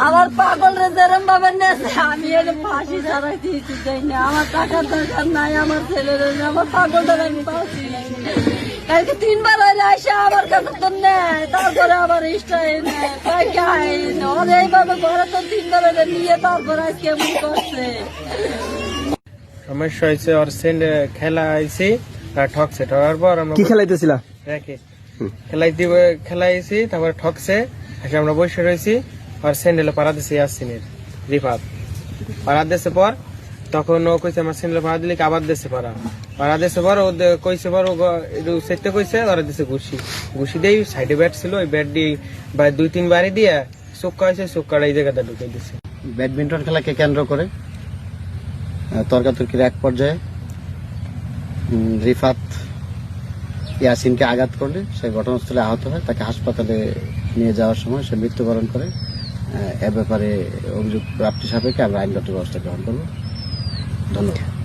আমার পাগল যেরম ভাবে নেছে আমি এর ফাঁসি ছাড়াই দিয়েছি যাই না। আমার টাকার দরকার নাই, আমার ছেলের আমার পাগলটার আমি পাচ্ছি না। কালকে 3 বার হয়ে আসে আমার কাছে তো নেয়, তারপরে আবার ইস্টাই নেয় ওর এইভাবে ঘরে তো 3 বার হলে নিয়ে তারপর আজকে এমন করছে। সমস্যা হয়েছে ওর সেন্ড খেলা আইছি ঠকছে, ঠকার পর আমরা কি খেলাইতেছিলা? রেখে খেলাইছি, তারপরে ঠকছে, আমরা বসে রয়েছি। আর স্যান্ডেলে পাড়া দিছে ইয়াসিনের রিফাত পাড়া দিয়েছে পর, তখন ও কইছে আমার স্যান্ডেলে পাড়া দিলে আবার দিয়েছে পাড়া দিয়েছে পর ও কইছে পর ও সেটতে কইছে ওরা দিছে ঘুষি দিয়ে সাইডে ব্যাট ছিল, ওই ব্যাট দিয়ে 2-3 বাড়ি দিয়ে চোক্কা হয়েছে, চোক্কাটা এই জায়গাটা ঢুকে দিছে। ব্যাডমিন্টন খেলাকে কেন্দ্র করে তর্কাতর্কির এক পর্যায়ে রিফাত ইয়াসিনকে আঘাত করলে সে ঘটনাস্থলে আহত হয়। তাকে হাসপাতালে নিয়ে যাওয়ার সময় সে মৃত্যুবরণ করে। এ ব্যাপারে অভিযোগ প্রাপ্তি সাপেক্ষে আমরা আইনগত ব্যবস্থা গ্রহণ করব। ধন্যবাদ।